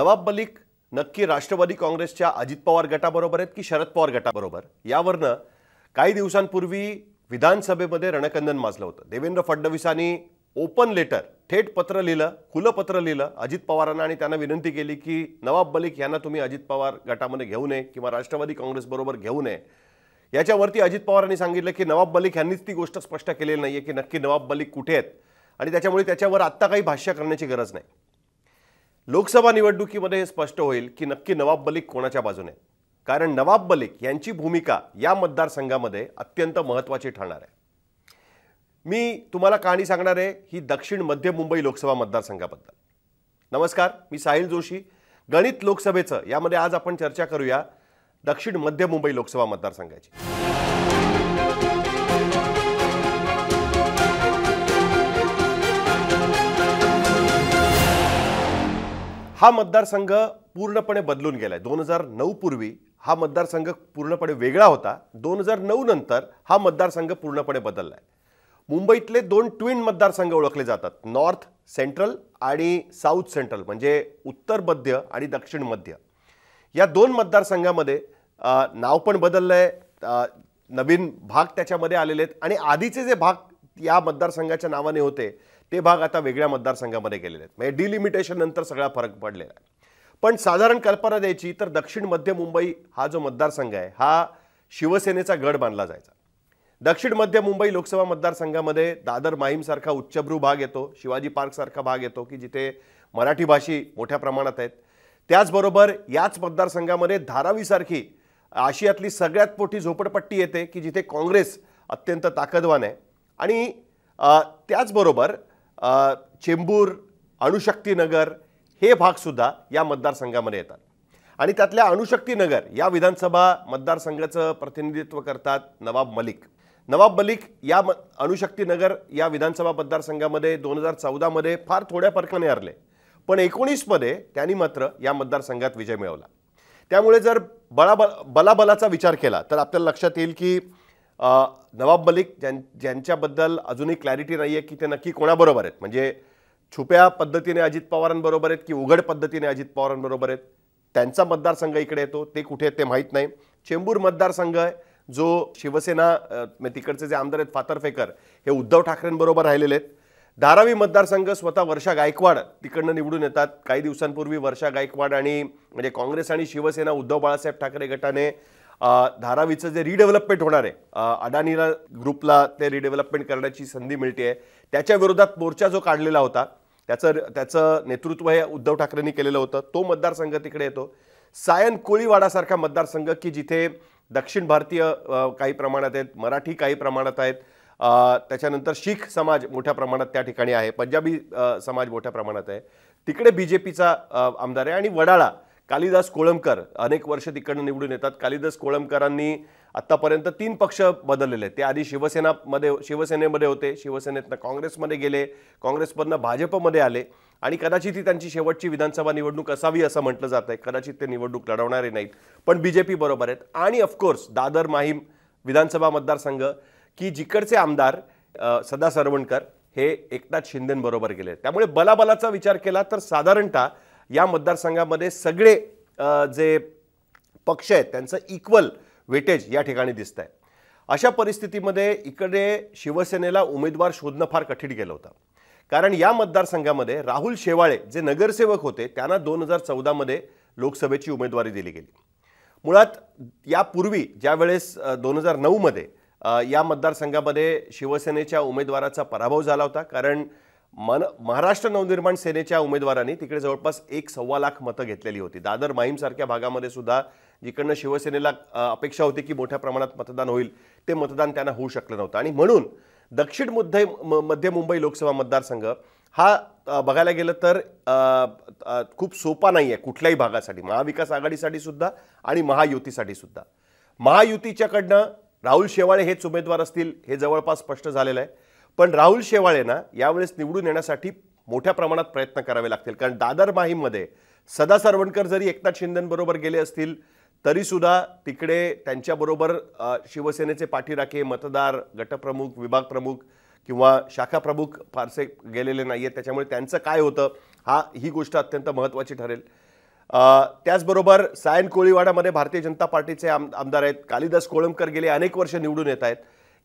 नवाब मलिक नक्की राष्ट्रवादी काँग्रेसच्या अजित पवार गटाबरोबर आहेत की शरद पवार गटाबरोबर, यावरनं काही दिवसांपूर्वी विधानसभेमध्ये रणकंदन माजलं होतं। देवेंद्र फडणवीसांनी ओपन लेटर, थेट पत्र लिहिलं, खुलं पत्र लिहिलं अजित पवारांना आणि त्यांना विनंती केली की नवाब मलिक यांना तुम्ही अजित पवार गटामध्ये घेऊ नये किंवा राष्ट्रवादी काँग्रेस बरोबर घेऊ नये। याच्यावरती अजित पवारांनी सांगितलं की नवाब मलिक यांनीच ती गोष्ट स्पष्ट केलेली नाहीये की नक्की नवाब मलिक कुठे आहेत आणि त्याच्यामुळे त्याच्यावर आत्ता काही भाष्य करण्याची गरज नाही। लोकसभा निवडणुकीमध्ये हे स्पष्ट होईल की नक्की नवाब मलिक कोणाच्या बाजूने, कारण नवाब मलिक यांची भूमिका या मतदारसंघामध्ये अत्यंत महत्त्वाची ठरणार आहे। मी तुम्हाला कहाणी सांगणार आहे ही दक्षिण मध्य मुंबई लोकसभा मतदारसंघाबद्दल। नमस्कार, मी साहिल जोशी, गणित लोकसभेचं यामध्ये आज आपण चर्चा करूया दक्षिण मध्य मुंबई लोकसभा मतदारसंघाची। हा मतदारसंघ पूर्णपणे बदलून गेलाय। 2009 पूर्वी हा मतदारसंघ पूर्णपणे वेगळा होता। 2009 नंतर हा मतदारसंघ पूर्णपणे बदललाय। मुंबईतले दोन ट्विन मतदारसंघ ओळखले जातात, नॉर्थ सेंट्रल आणि साऊथ सेंट्रल, म्हणजे उत्तर मध्य आणि दक्षिण मध्य। या दोन मतदारसंघामध्ये नाव पण बदललंय, नवीन भाग त्याच्यामध्ये आलेले आहेत आणि आधीचे जे भाग या मतदारसंघाच्या नावाने होते ते भाग आता वेगळ्या मतदारसंघामध्ये गेलेले आहेत। म्हणजे डिलिमिटेशन नंतर सगळा फरक पडलेला आहे। पण साधारण कल्पना द्यायची तर दक्षिण मध्य मुंबई हा जो मतदारसंघ आहे हा शिवसेनेचा गड मानला जायचा। दक्षिण मध्य मुंबई लोकसभा मतदारसंघामध्ये दादर माहीम सारखा उच्चभ्रू भाग येतो, शिवाजी पार्क सारखा भाग येतो की जिथे मराठी भाषी मोठ्या प्रमाणात आहेत। त्याचबरोबर याच मतदारसंघामध्ये धारावी सारखी आशियातली सगळ्यात मोठी झोपडपट्टी येते की जिथे काँग्रेस अत्यंत ताकदवान आहे। आणि त्याचबरोबर चेंबूर, अणुशक्तीनगर हे भाग सुद्धा या मतदारसंघामध्ये येतात आणि त्यातल्या अणुशक्तीनगर या विधानसभा मतदारसंघाचं प्रतिनिधित्व करतात नवाब मलिक। नवाब मलिक या अणुशक्तीनगर या विधानसभा मतदारसंघामध्ये 2014 मध्ये फार थोड्या फरकाने हरले, पण 19 मध्ये त्यांनी मात्र या मतदारसंघात विजय मिळवला। त्यामुळे जर बलाबलाचा विचार केला तर आपल्याला लक्षात येईल की नवाब मलिक ज्यांच्याबद्दल अजूनही क्लॅरिटी नाही आहे की ते नक्की कोणाबरोबर आहेत, म्हणजे छुप्या पद्धतीने अजित पवारांबरोबर आहेत की उघड पद्धतीने अजित पवारांबरोबर आहेत, त्यांचा मतदारसंघ इकडे येतो, ते कुठे आहेत ते माहीत नाही। चेंबूर मतदारसंघ आहे जो शिवसेना तिकडचे जे आमदार आहेत फातर्फेकर हे उद्धव ठाकरेंबरोबर राहिलेले आहेत। धारावी मतदारसंघ स्वतः वर्षा गायकवाड तिकडनं निवडून येतात। काही दिवसांपूर्वी वर्षा गायकवाड आणि म्हणजे काँग्रेस आणि शिवसेना उद्धव बाळासाहेब ठाकरे गटाने धारावीचं जे रिडेव्हलपमेंट होणार आहे, अडानीला ग्रुपला ते रिडेव्हलपमेंट करण्याची संधी मिळते, त्याच्या विरोधात मोर्चा जो काढलेला होता त्याचं नेतृत्व हे उद्धव ठाकरेंनी केलेलं होतं, तो मतदारसंघ तिकडे येतो। सायन कोळीवाडासारखा मतदारसंघ की जिथे दक्षिण भारतीय काही प्रमाणात आहेत, मराठी काही प्रमाणात आहेत, त्याच्यानंतर शीख समाज मोठ्या प्रमाणात त्या ठिकाणी आहे, पंजाबी समाज मोठ्या प्रमाणात आहे, तिकडे बीजेपीचा आमदार आहे। आणि वडाळा कालिदास कोळंबकर अनेक वर्ष तिकडनं निवडून येतात। कालिदास कोळंबकरांनी आतापर्यंत 3 पक्ष बदललेले, ते आधी शिवसेनेमध्ये होते, शिवसेनेतनं काँग्रेसमध्ये गेले, काँग्रेसमधनं भाजपमध्ये आले आणि कदाचित ही त्यांची शेवटची विधानसभा निवडणूक असावी असं म्हटलं जात आहे। कदाचित ते निवडणूक लढवणारे नाहीत, पण बीजेपी बरोबर आहेत। आणि ऑफकोर्स दादर माहीम विधानसभा मतदारसंघ की जिकडचे आमदार सदा सरवणकर हे एकनाथ शिंदेंबरोबर गेले। त्यामुळे बलाबलाचा विचार केला तर साधारणतः या मतदारसंघामध्ये सगळे जे पक्ष आहेत त्यांचं इक्वल वेटेज या ठिकाणी दिसत आहे। अशा परिस्थितीमध्ये इकडे शिवसेनेला उमेदवार शोधणं फार कठीण गेलं होतं, कारण या मतदारसंघामध्ये राहुल शेवाळे जे नगरसेवक होते त्यांना 2014 मध्ये लोकसभेची उमेदवारी दिली गेली। मुळात यापूर्वी ज्यावेळेस 2009 मध्ये या मतदारसंघामध्ये शिवसेनेच्या उमेदवाराचा पराभव झाला होता, कारण महाराष्ट्र नवनिर्माण सेनेच्या उमेदवारांनी तिकडे जवळपास 1.25 लाख मतं घेतलेली होती। दादर माहीम सारख्या भागामध्ये सुद्धा जिकडनं शिवसेनेला अपेक्षा होती की मोठ्या प्रमाणात मतदान होईल ते मतदान त्यांना होऊ शकलं नव्हतं। आणि म्हणून दक्षिण मध्य मुंबई लोकसभा मतदारसंघ हा बघायला गेलं तर खूप सोपा नाही आहे कुठल्याही भागासाठी, महाविकास आघाडीसाठी सुद्धा आणि महायुतीसाठी सुद्धा। महायुतीच्याकडनं राहुल शेवाळे हेच उमेदवार असतील हे जवळपास स्पष्ट झालेलं आहे, पण राहुल शेवाळेंना यावेळेस निवडून येण्यासाठी मोठ्या प्रमाणात प्रयत्न करावे लागतील, कारण दादर माहीममध्ये सदा सरवणकर जरी एकनाथ शिंदेंबरोबर गेले असतील तरी सुद्धा तिकडे त्यांच्याबरोबर शिवसेनेचे पाठीराखे मतदार, गटप्रमुख, विभाग प्रमुख किंवा शाखा प्रमुख फारसे गेलेले नाहीयेत। त्याच्यामुळे त्यांचं काय होतं ही गोष्ट अत्यंत महत्त्वाची ठरेल। त्याचबरोबर सायन कोळीवाडामध्ये भारतीय जनता पार्टीचे आमदार आहेत. कालिदास कोळंबकर गेले अनेक वर्ष निवडून येत आहेत.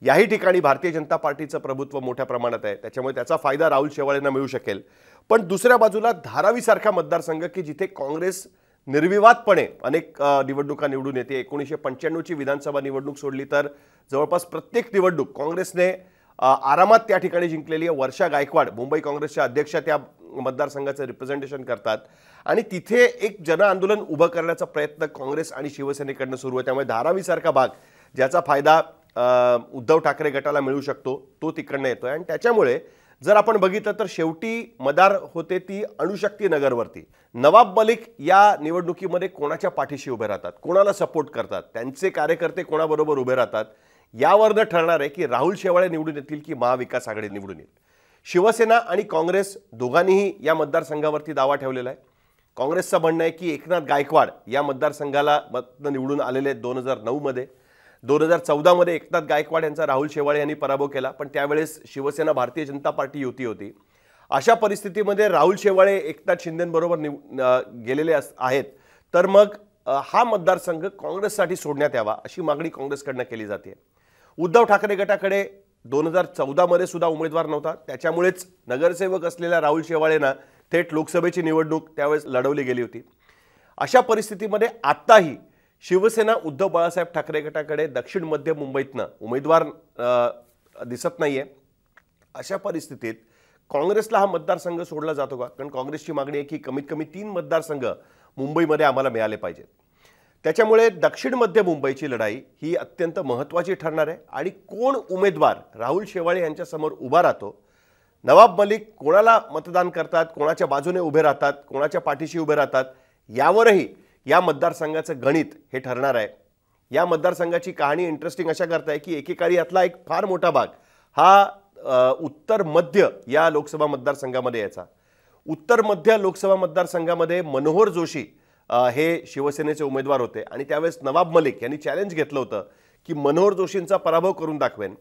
याही ठिकाणी भारतीय जनता पार्टीचं प्रभुत्व मोठ्या प्रमाणात आहे, त्याच्यामुळे त्याचा फायदा राहुल शेवाळेंना मिळू शकेल. पण दुसऱ्या बाजूला धारावीसारखा मतदारसंघ की जिथे काँग्रेस निर्विवादपणे अनेक निवडणुका निवडून येते. 1995ची विधानसभा निवडणूक सोडली तर जवळपास प्रत्येक निवडणूक काँग्रेसने आरामात त्या ठिकाणी जिंकलेली आहे. वर्षा गायकवाड मुंबई काँग्रेसच्या अध्यक्षा त्या मतदारसंघाचं रिप्रेझेंटेशन करतात आणि तिथे एक जन आंदोलन उभं करण्याचा प्रयत्न काँग्रेस आणि शिवसेनेकडनं सुरू आहे. त्यामुळे धारावीसारखा भाग ज्याचा फायदा उद्धव ठाकरे गटाला मिळू शकतो तो तिकडनं येतोय. आणि त्याच्यामुळे जर आपण बघितलं तर शेवटी मदार होते ती अणुशक्ती नगरवरती. नवाब मलिक या निवडणुकीमध्ये कोणाच्या पाठीशी उभे राहतात, कोणाला सपोर्ट करतात, त्यांचे कार्यकर्ते कोणाबरोबर उभे राहतात, यावरनं ठरणार आहे की राहुल शेवाळे निवडून येतील की महाविकास आघाडी निवडून येईल. शिवसेना आणि काँग्रेस दोघांनीही या मतदारसंघावरती दावा ठेवलेला आहे. काँग्रेसचं म्हणणं आहे की एकनाथ गायकवाड या मतदारसंघाला निवडून आलेले आहेत 2009 मध्ये. 2014 मध्ये एकनाथ गायकवाड यांचा राहुल शेवाळे यांनी पराभव केला, पण त्यावेळेस शिवसेना भारतीय जनता पार्टी युती होती. अशा परिस्थितीमध्ये राहुल शेवाळे एकनाथ शिंदेंबरोबर गेलेले आहेत, तर मग हा मतदारसंघ काँग्रेससाठी सोडण्यात यावा अशी मागणी काँग्रेसकडनं केली जाते. उद्धव ठाकरे गटाकडे 2014 मध्ये सुद्धा उमेदवार नव्हता, त्याच्यामुळेच नगरसेवक असलेल्या राहुल शेवाळेंना थेट लोकसभेची निवडणूक त्यावेळेस लढवली गेली होती. अशा परिस्थितीमध्ये आत्ताही शिवसेना उद्धव बाळासाहेब ठाकरे गटाकडे दक्षिण मध्य मुंबईतनं उमेदवार दिसत नाहीये. अशा परिस्थितीत काँग्रेसला हा मतदारसंघ सोडला जातो का? कारण काँग्रेसची मागणी आहे की कमीत कमी 3 मतदारसंघ मुंबईमध्ये आम्हाला मिळाले पाहिजेत. त्याच्यामुळे दक्षिण मध्य मुंबईची लढाई ही अत्यंत महत्त्वाची ठरणार आहे. आणि कोण उमेदवार राहुल शेवाळे यांच्यासमोर उभा राहतो, नवाब मलिक कोणाला मतदान करतात, कोणाच्या बाजूने उभे राहतात, कोणाच्या पाठीशी उभे राहतात, यावरही या मतदारसंघाचं गणित हे ठरणार आहे. या मतदारसंघाची कहाणी इंटरेस्टिंग अशा करताय की एकेकाळी यातला एक फार मोठा भाग हा उत्तर मध्य या लोकसभा मतदारसंघामध्ये यायचा. उत्तर मध्य लोकसभा मतदारसंघामध्ये मनोहर जोशी हे शिवसेनेचे उमेदवार होते आणि त्यावेळेस नवाब मलिक यांनी चॅलेंज घेतलं होतं की मनोहर जोशींचा पराभव करून दाखवेन.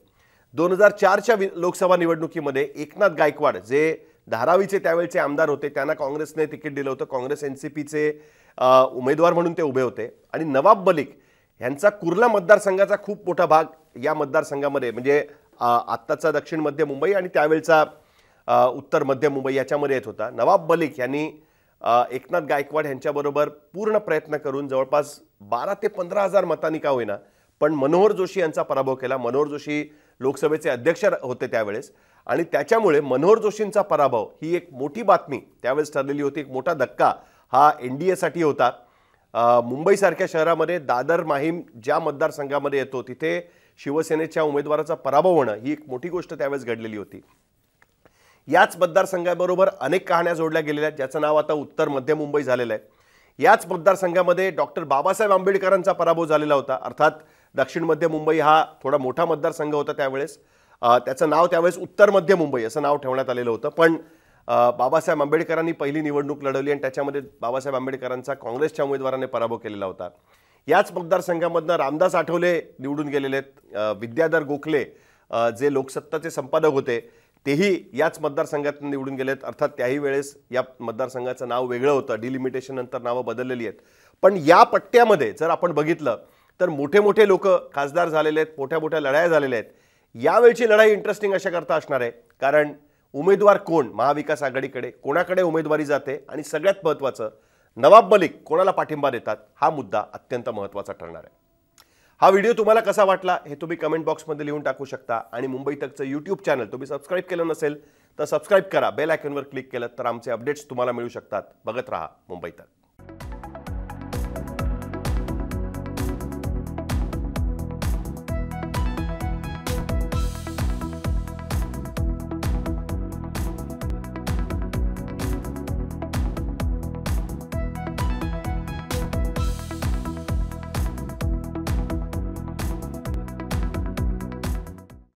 2004च्या लोकसभा निवडणुकीमध्ये एकनाथ गायकवाड जे धारावीचे त्यावेळेचे आमदार होते त्यांना काँग्रेसने तिकीट दिलं होतं. काँग्रेस एनसीपीचे उमेदवार म्हणून ते उभे होते. आणि नवाब मलिक यांचा कुर्ला मतदारसंघाचा खूप मोठा भाग या मतदारसंघामध्ये म्हणजे आत्ताचा दक्षिण मध्य मुंबई आणि त्यावेळचा उत्तर मध्य मुंबई याच्यामध्ये येत होता. नवाब मलिक यांनी एकनाथ गायकवाड यांच्याबरोबर पूर्ण प्रयत्न करून जवळपास 12 ते 15 हजार मतांनी का होईना पण मनोहर जोशी यांचा पराभव केला. मनोहर जोशी लोकसभेचे अध्यक्ष होते त्यावेळेस आणि त्याच्यामुळे मनोहर जोशींचा पराभव ही एक मोठी बातमी त्यावेळेस ठरलेली होती. एक मोठा धक्का हा एनडीएसाठी होता. मुंबईसारख्या शहरामध्ये दादर माहीम ज्या मतदारसंघामध्ये येतो तिथे शिवसेनेच्या उमेदवाराचा पराभव होणं ही एक मोठी गोष्ट त्यावेळेस घडलेली होती. याच मतदारसंघाबरोबर अनेक कहाण्या जोडल्या गेलेल्या आहेत ज्याचं नाव आता उत्तर मध्य मुंबई झालेलं आहे. याच मतदारसंघामध्ये डॉक्टर बाबासाहेब आंबेडकरांचा पराभव झालेला होता. अर्थात दक्षिण मध्य मुंबई हा थोडा मोठा मतदारसंघ होता त्यावेळेस. त्याचं नाव त्यावेळेस उत्तर मध्य मुंबई असं नाव ठेवण्यात आलेलं होतं. पण बाबासाहेब आंबेडकरांनी पहिली निवडणूक लढवली आणि त्याच्यामध्ये बाबासाहेब आंबेडकरांचा काँग्रेसच्या उमेदवाराने पराभव केलेला होता. याच मतदारसंघामधनं रामदास आठवले निवडून गेलेले आहेत. विद्याधर गोखले जे लोकसत्ताचे संपादक होते तेही याच मतदारसंघात निवडून गेलेत. अर्थात त्याही वेळेस या मतदारसंघाचं नाव वेगळं होतं, डिलिमिटेशन नंतर नावं बदललेली आहेत. पण या पट्ट्यामध्ये जर आपण बघितलं तर मोठे मोठे लोक खासदार झालेले आहेत, मोठ्या मोठ्या लढाया झालेल्या आहेत. यावेळची लढाई इंटरेस्टिंग अशा करता असणार आहे कारण उमेदवार कोण महाविकास आघाडीकडे कोणाकडे उमेदवारी जाते आणि सगळ्यात महत्त्वाचं नवाब मलिक कोणाला पाठिंबा देतात हा मुद्दा अत्यंत महत्त्वाचा ठरणार आहे. हा व्हिडिओ तुम्हाला कसा वाटला हे तुम्ही कमेंट बॉक्समध्ये लिहून टाकू शकता. आणि मुंबई तकचं यूट्यूब चॅनल तुम्ही सबस्क्राईब केलं नसेल तर सबस्क्राईब करा. बेल आयकॉनवर क्लिक केलं तर आमचे अपडेट्स तुम्हाला मिळू शकतात. बघत राहा मुंबई तक.